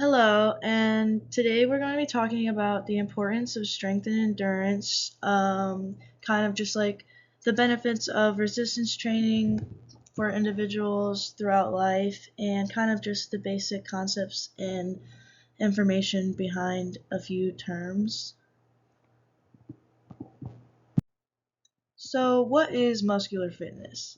Hello, and today we're going to be talking about the importance of strength and endurance, kind of just like the benefits of resistance training for individuals throughout life, and kind of just the basic concepts and information behind a few terms. So, what is muscular fitness?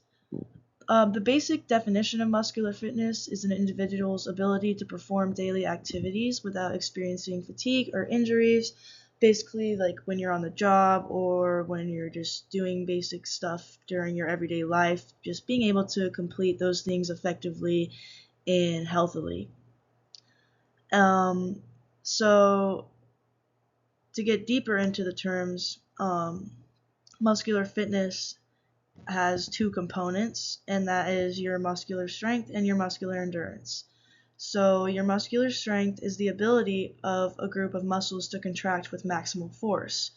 The basic definition of muscular fitness is an individual's ability to perform daily activities without experiencing fatigue or injuries. Basically, like when you're on the job or when you're just doing basic stuff during your everyday life, just being able to complete those things effectively and healthily. Um, so, to get deeper into the terms, muscular fitness has two components, and that is your muscular strength and your muscular endurance. So, your muscular strength is the ability of a group of muscles to contract with maximal force,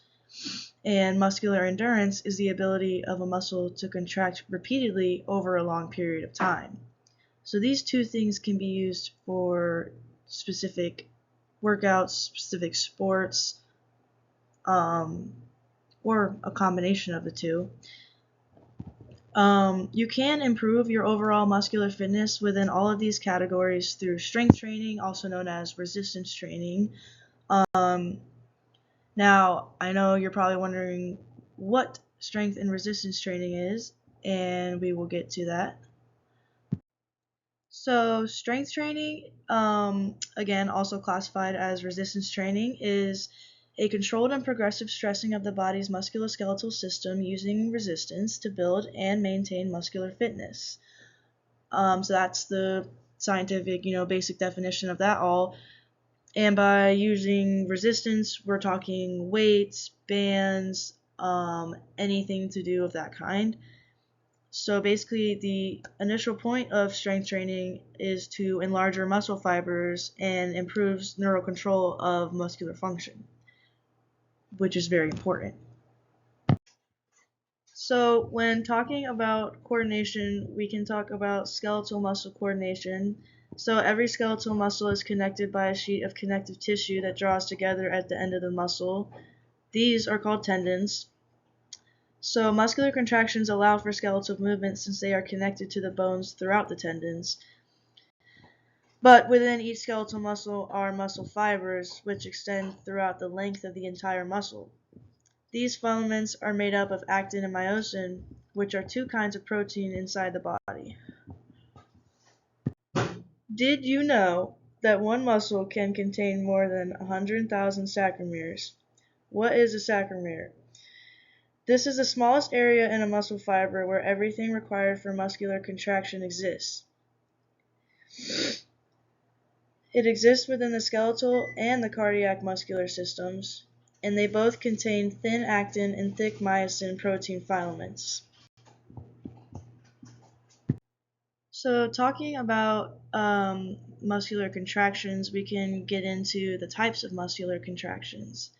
and muscular endurance is the ability of a muscle to contract repeatedly over a long period of time. So, these two things can be used for specific workouts, specific sports, um, or a combination of the two. You can improve your overall muscular fitness within all of these categories through strength training, also known as resistance training. Um, Now, I know you're probably wondering what strength and resistance training is, and we will get to that. So, strength training, again, also classified as resistance training, is a controlled and progressive stressing of the body's musculoskeletal system using resistance to build and maintain muscular fitness. So that's the scientific, basic definition of that all. And by using resistance, we're talking weights, bands, anything to do of that kind. So basically, the initial point of strength training is to enlarge your muscle fibers and improves neural control of muscular function, which is very important. So when talking about coordination, we can talk about skeletal muscle coordination. So every skeletal muscle is connected by a sheet of connective tissue that draws together at the end of the muscle. These are called tendons. So muscular contractions allow for skeletal movement since they are connected to the bones throughout the tendons. But within each skeletal muscle are muscle fibers, which extend throughout the length of the entire muscle. These filaments are made up of actin and myosin, which are two kinds of protein inside the body. Did you know that one muscle can contain more than 100,000 sarcomeres? What is a sarcomere? This is the smallest area in a muscle fiber where everything required for muscular contraction exists. It exists within the skeletal and the cardiac muscular systems, and they both contain thin actin and thick myosin protein filaments. So, talking about muscular contractions, we can get into the types of muscular contractions.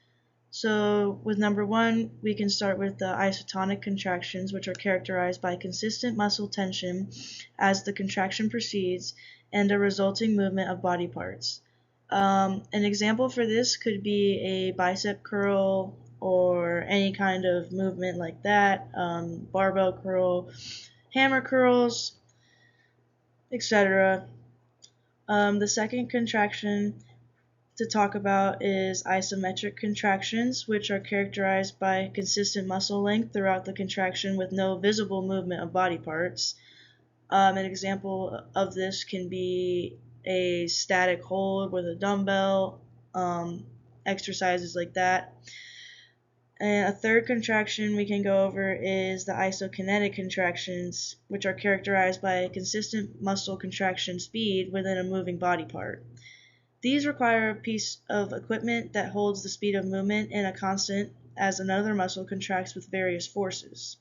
So, with number one, we can start with the isotonic contractions, which are characterized by consistent muscle tension as the contraction proceeds and a resulting movement of body parts. An example for this could be a bicep curl or any kind of movement like that, barbell curl, hammer curls, etc. The second contraction to talk about is isometric contractions, which are characterized by consistent muscle length throughout the contraction with no visible movement of body parts. An example of this can be a static hold with a dumbbell, exercises like that. And a third contraction we can go over is the isokinetic contractions, which are characterized by a consistent muscle contraction speed within a moving body part. These require a piece of equipment that holds the speed of movement in a constant as another muscle contracts with various forces.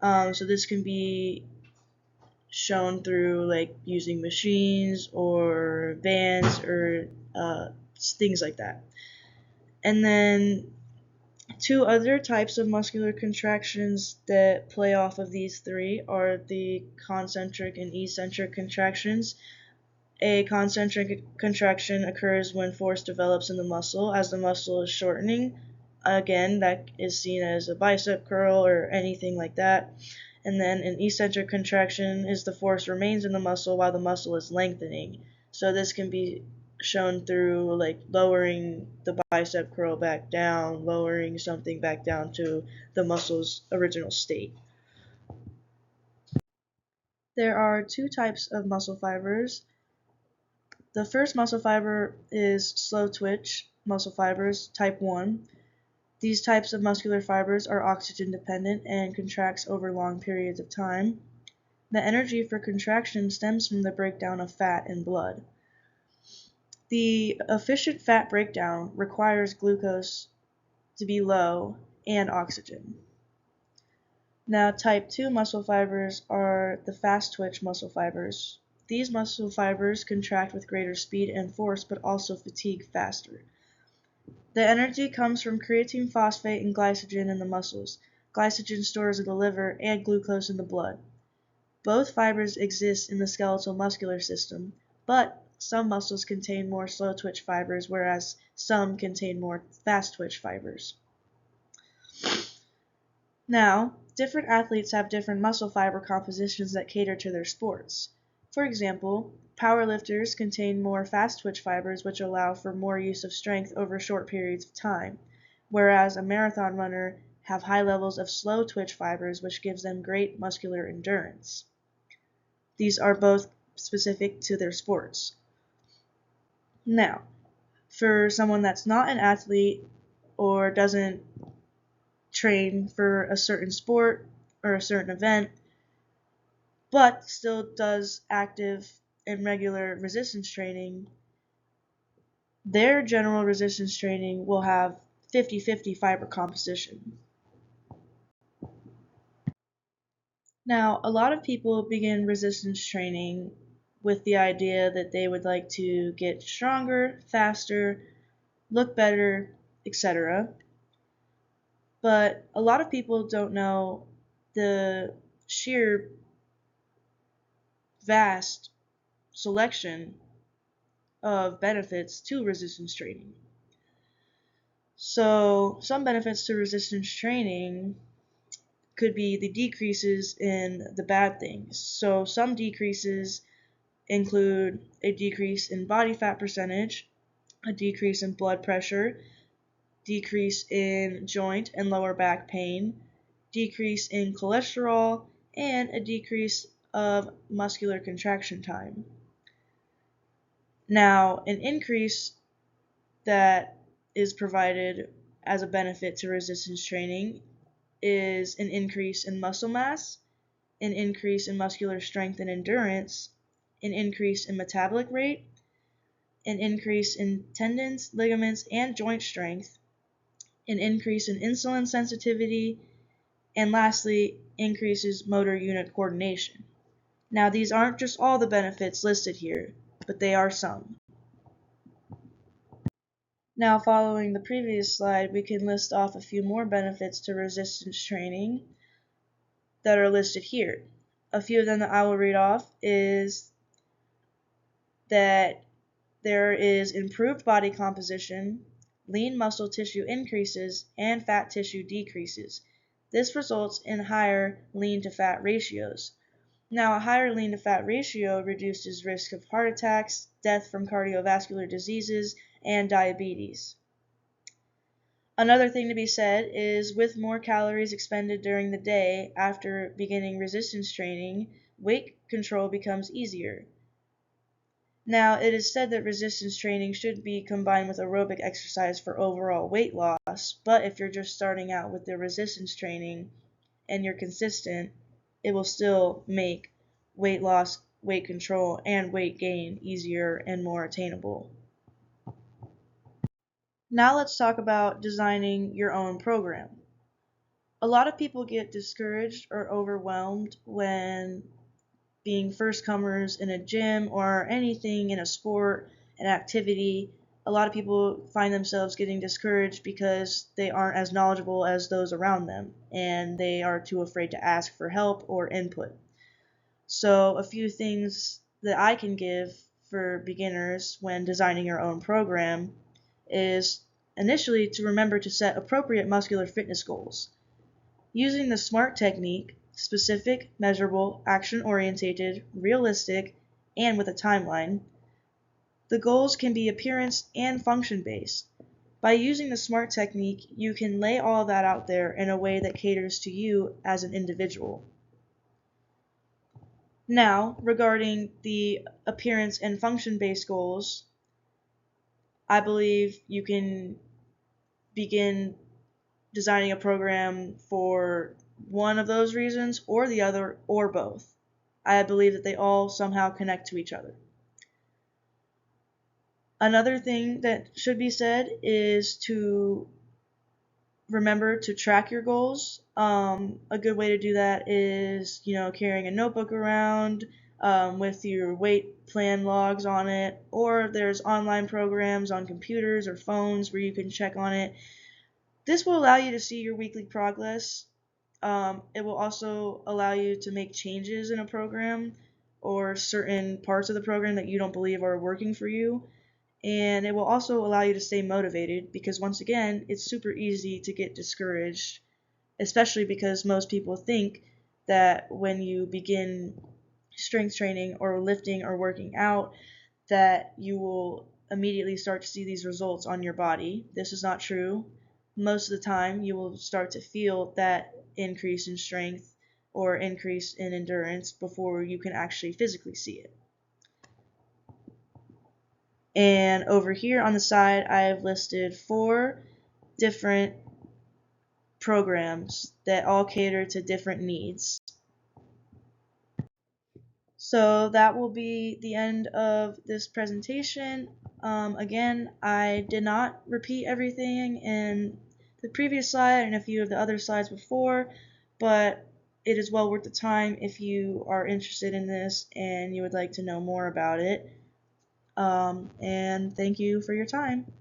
So this can be shown through like using machines or bands or things like that. And then two other types of muscular contractions that play off of these three are the concentric and eccentric contractions. A concentric contraction occurs when force develops in the muscle as the muscle is shortening. Again, that is seen as a bicep curl or anything like that. And then an eccentric contraction is the force remains in the muscle while the muscle is lengthening. So this can be shown through like lowering the bicep curl back down, lowering something back down to the muscle's original state. There are two types of muscle fibers. The first muscle fiber is slow twitch muscle fibers, type 1. These types of muscular fibers are oxygen dependent and contracts over long periods of time. The energy for contraction stems from the breakdown of fat in blood. The efficient fat breakdown requires glucose to be low and oxygen. Now, type 2 muscle fibers are the fast twitch muscle fibers. These muscle fibers contract with greater speed and force but also fatigue faster. The energy comes from creatine phosphate and glycogen in the muscles, glycogen stores in the liver, and glucose in the blood. Both fibers exist in the skeletal muscular system, but some muscles contain more slow twitch fibers, whereas some contain more fast twitch fibers. Now, different athletes have different muscle fiber compositions that cater to their sports. For example, powerlifters contain more fast twitch fibers which allow for more use of strength over short periods of time, whereas a marathon runner have high levels of slow twitch fibers which gives them great muscular endurance. These are both specific to their sports. Now, for someone that's not an athlete or doesn't train for a certain sport or a certain event, but still does active and regular resistance training, their general resistance training will have 50-50 fiber composition. Now, a lot of people begin resistance training with the idea that they would like to get stronger, faster, look better, etc. But a lot of people don't know the sheer vast selection of benefits to resistance training. So, some benefits to resistance training could be the decreases in the bad things. So, some decreases include a decrease in body fat percentage, a decrease in blood pressure, decrease in joint and lower back pain, decrease in cholesterol, and a decrease of muscular contraction time. Now, an increase that is provided as a benefit to resistance training is an increase in muscle mass, an increase in muscular strength and endurance, an increase in metabolic rate, an increase in tendons, ligaments, and joint strength, an increase in insulin sensitivity, and lastly, increases motor unit coordination. Now, these aren't just all the benefits listed here, but they are some. Now, following the previous slide, we can list off a few more benefits to resistance training that are listed here. A few of them that I will read off is that there is improved body composition, lean muscle tissue increases, and fat tissue decreases. This results in higher lean to fat ratios. Now, a higher lean to fat ratio reduces risk of heart attacks, death from cardiovascular diseases, and diabetes. Another thing to be said is with more calories expended during the day after beginning resistance training, weight control becomes easier. Now, it is said that resistance training should be combined with aerobic exercise for overall weight loss, but if you're just starting out with the resistance training and you're consistent, it will still make weight loss, weight control, and weight gain easier and more attainable. Now let's talk about designing your own program. A lot of people get discouraged or overwhelmed when being first comers in a gym or anything in a sport, an activity. A lot of people find themselves getting discouraged because they aren't as knowledgeable as those around them and they are too afraid to ask for help or input. So, a few things that I can give for beginners when designing your own program is initially to remember to set appropriate muscular fitness goals. Using the SMART technique, specific, measurable, action oriented, realistic, and with a timeline, the goals can be appearance and function based. By using the SMART technique, you can lay all that out there in a way that caters to you as an individual. Now, regarding the appearance and function based goals, I believe you can begin designing a program for one of those reasons or the other or both. I believe that they all somehow connect to each other. Another thing that should be said is to remember to track your goals. A good way to do that is, carrying a notebook around with your weight plan logs on it, or there's online programs on computers or phones where you can check on it. This will allow you to see your weekly progress. It will also allow you to make changes in a program or certain parts of the program that you don't believe are working for you. And it will also allow you to stay motivated because, once again, it's super easy to get discouraged, especially because most people think that when you begin strength training or lifting or working out, that you will immediately start to see these results on your body. This is not true. Most of the time, you will start to feel that increase in strength or increase in endurance before you can actually physically see it. And over here on the side, I have listed 4 different programs that all cater to different needs. So that will be the end of this presentation. Again, I did not repeat everything in the previous slide and a few of the other slides before, but it is well worth the time if you are interested in this and you would like to know more about it. And thank you for your time.